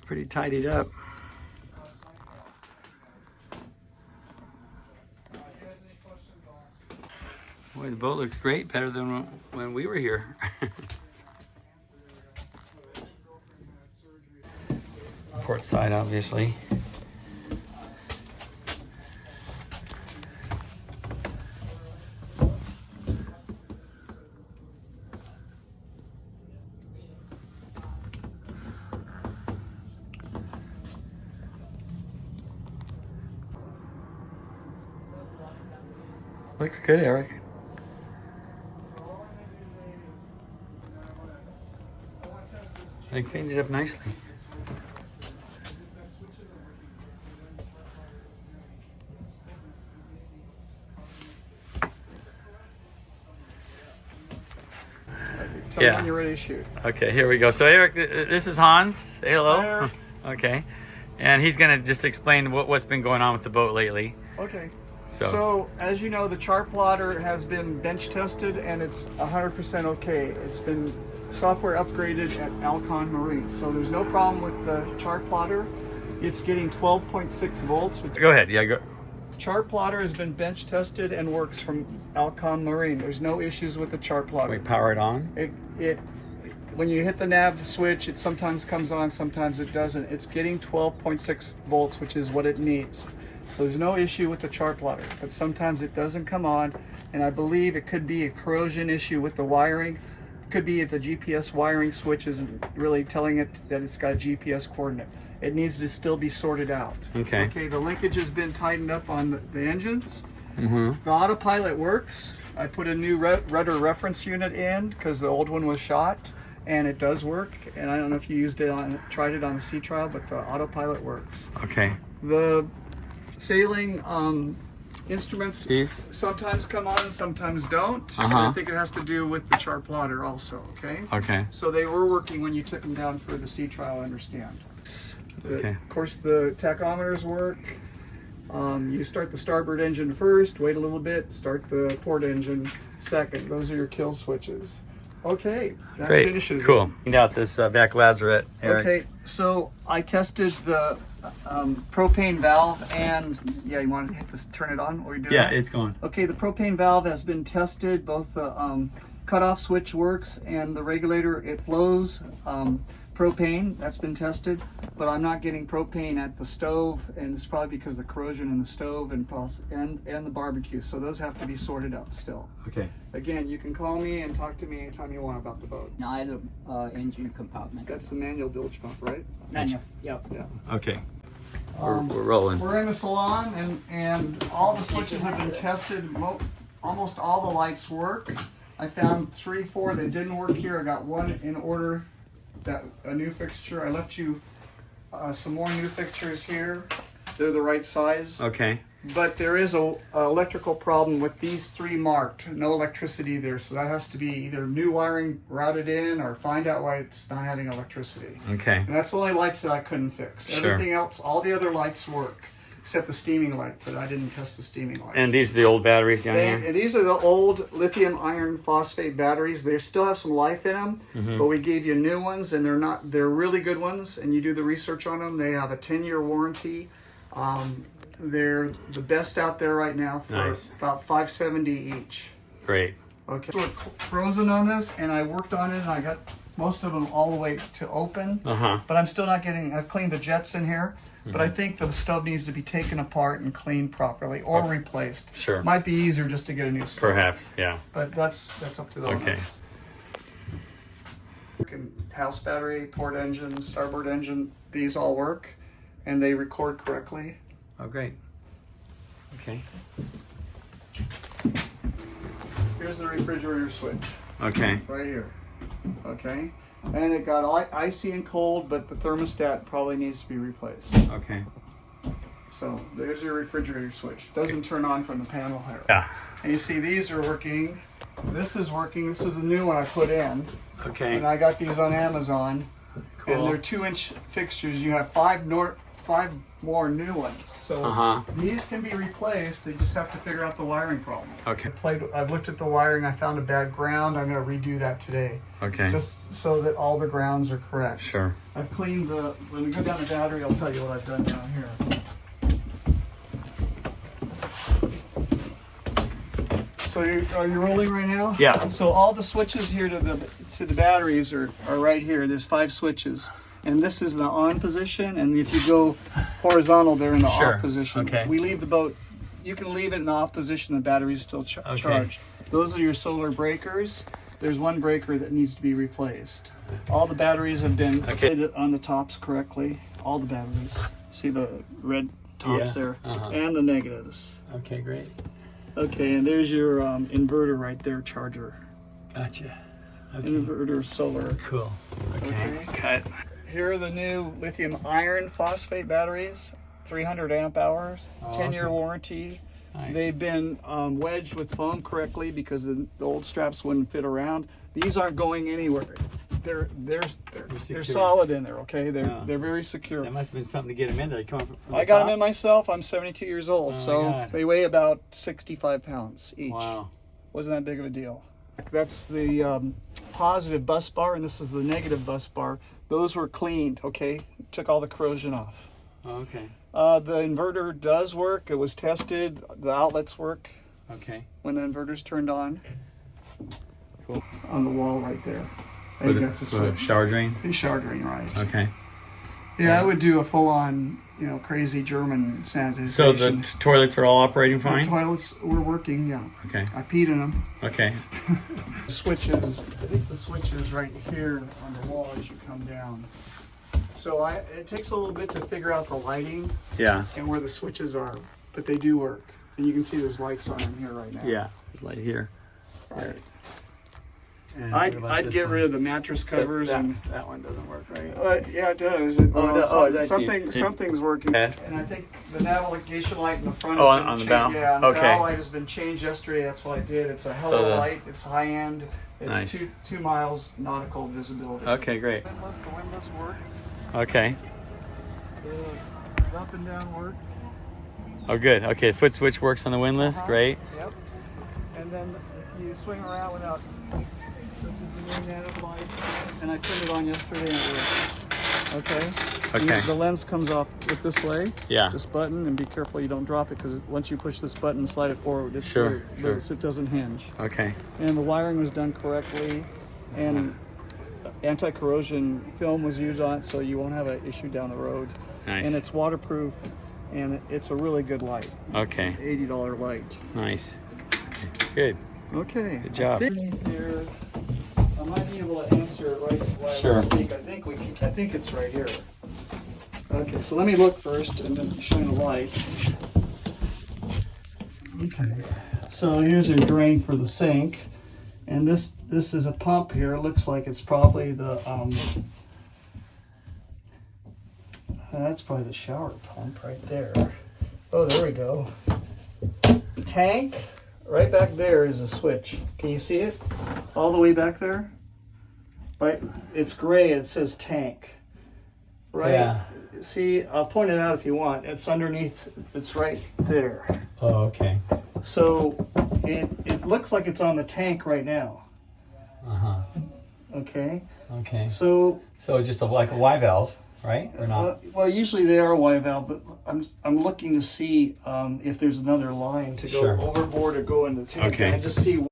pretty tidied up. Boy, the boat looks great, better than when we were here. Port side, obviously. Looks good, Eric. They cleaned it up nicely. Tell me when you're ready to shoot. Okay, here we go. So Eric, this is Hans. Say hello. Hi, Eric. Okay. And he's going to just explain what's been going on with the boat lately. Okay. So as you know, the chart plotter has been bench tested and it's 100% okay. It's been software upgraded at LOK1 Marine. So there's no problem with the chart plotter. It's getting 12.6 volts. go ahead. Yeah, go. Chart plotter has been bench tested and works from LOK1 Marine. There's no issues with the chart plotter. We power it on. When you hit the nav switch, it sometimes comes on, sometimes it doesn't. It's getting 12.6 volts, which is what it needs. So there's no issue with the chart plotter, but sometimes it doesn't come on, and I believe it could be a corrosion issue with the wiring. It could be the GPS wiring switch isn't really telling it that it's got a GPS coordinate. It needs to still be sorted out. Okay. Okay, the linkage has been tightened up on the engines. Mm-hmm. The autopilot works. I put a new rudder reference unit in because the old one was shot, and it does work. And I don't know if you tried it on the sea trial, but the autopilot works. Okay. The sailing instruments These? sometimes come on, sometimes don't. Uh-huh. I think it has to do with the chart plotter also, okay? Okay. So they were working when you took them down for the sea trial, I understand. Okay. Of course, the tachometers work. You start the starboard engine first, wait a little bit, start the port engine second. Those are your kill switches. Okay, that Great. finishes it. Cool. Cleaned out this back lazarette, Eric. Okay, so I tested the propane valve, and yeah, you want to hit this, turn it on, or you do Yeah, that? it's going. Okay, the propane valve has been tested. Both the cutoff switch works and the regulator, it flows propane. That's been tested, but I'm not getting propane at the stove, and it's probably because of the corrosion in the stove and the barbecue. So those have to be sorted out still. Okay. Again, you can call me and talk to me anytime you want about the boat. Neither engine compartment. That's the manual bilge pump, right? Manual. Yep. Yeah. Okay. We're rolling. We're in the salon, and all the switches have been tested. Almost all the lights work. I found 3, 4 that didn't work here. I got one in order, a new fixture. I left you some more new fixtures here. They're the right size. Okay. But there is a electrical problem with these 3 marked. No electricity there, so that has to be either new wiring routed in or find out why it's not having electricity. Okay. And that's the only lights that I couldn't fix. Sure. Everything else, all the other lights work, except the steaming light, but I didn't test the steaming light. And these are the old batteries down here? And these are the old lithium iron phosphate batteries. They still have some life in them, but we gave you new ones, and they're really good ones, and you do the research on them. They have a 10-year warranty. They're the best out there right now for about $570 each. Great. Okay. So we're frozen on this, and I worked on it, and I got most of them all the way to open. Uh-huh. But I'm still not getting, I've cleaned the jets in here, but I think the stove needs to be taken apart and cleaned properly or replaced. Sure. Might be easier just to get a new stove. Perhaps, yeah. But that's up to the owner. Okay. House battery, port engine, starboard engine, these all work, and they record correctly. Oh, great. Okay. Here's the refrigerator switch. Okay. Right here. Okay. And it got icy and cold, but the thermostat probably needs to be replaced. Okay. So there's your refrigerator switch. Doesn't turn on from the panel here. Yeah. And you see these are working. This is working. This is the new one I put in. Okay. And I got these on Amazon. Cool. And they're 2-inch fixtures. You have five 5 more new ones. So these can be replaced. They just have to figure out the wiring problem. Okay. I've looked at the wiring. I found a bad ground. I'm going to redo that today. Okay. Just so that all the grounds are correct. Sure. I've cleaned when we go down the battery, I'll tell you what I've done down here. So are you rolling right now? Yeah. So all the switches here to the batteries are right here. There's 5 switches. And this is the on position, and if you go horizontal, they're in the off position. Okay. We leave the boat, you can leave it in the off position, the battery's still charged. Those are your solar breakers. There's one breaker that needs to be replaced. All the batteries have been fitted on the tops correctly. All the batteries. See the red tops there? And the negatives. Okay, great. Okay, and there's your inverter right there, charger. Gotcha. Okay. Inverter solar. Cool. Okay. Cut. Here are the new lithium iron phosphate batteries, 300 amp hours, 10-year warranty. Nice. They've been wedged with foam correctly because the old straps wouldn't fit around. These aren't going anywhere. They're solid in there. Okay, they're very secure. That must have been something to get them in there. From the I got them in myself. I'm 72 years old, so God. they weigh about 65 pounds each. Wow. Wasn't that big of a deal. That's the positive bus bar, and this is the negative bus bar. Those were cleaned, okay? Took all the corrosion off. Okay. The inverter does work. It was tested. The outlets work Okay. when the inverter's turned on. Cool. On the wall right there. I think that's the switch. Shower drain? The shower drain, right. Okay. Yeah, I would do a full-on, crazy German sanitization. So the toilets are all operating fine? The toilets were working, yeah. Okay. I peed in them. Okay. Switches, I think the switch is right here on the wall as you come down. So it takes a little bit to figure out the lighting Yeah. and where the switches are, but they do work. And you can see there's lights on them here right now. Yeah. There's light here. Right. And I'd get rid of the mattress covers and that one doesn't work right. yeah, it does. Something's working. Okay. And I think the navigation light in the front. Oh, has been on the changed. bow? Yeah, the Okay. bow light has been changed yesterday. That's what I did. It's a hello light. It's high end. It's Nice. 2 miles nautical visibility. Okay, great. The windlass works. Okay. The up and down works. Oh, good. Okay, foot switch works on the windlass. Great. Yep. And then if you swing around without, this is the new nav light, and I turned it on yesterday and it works. Okay. Okay. The lens comes off with this way. Yeah. This button, and be careful you don't drop it because once you push this button and slide it forward, it's Sure. so it doesn't hinge. Okay. And the wiring was done correctly, and anti-corrosion film was used on it, so you won't have an issue down the road. Nice. And it's waterproof, and it's a really good light. Okay. It's an $80 light. Nice. Okay. Good. Okay. Good job. I might be able to answer it right while Sure. I speak. I think it's right here. Okay, so let me look first and then shine a light. Okay. So here's your drain for the sink, and this is a pump here. It looks like it's probably the that's probably the shower pump right there. Oh, there we go. Tank. Right back there is a switch. Can you see it? All the way back there? Right, it's gray, it says tank. Right? Yeah. See, I'll point it out if you want. It's underneath, it's right there. Oh, okay. So it looks like it's on the tank right now. Uh-huh. Okay? Okay. So just like a Y valve, right? Or not? well, usually they are a Y valve, but I'm looking to see if there's another line to go Sure. overboard or go in the tank. Okay. And just see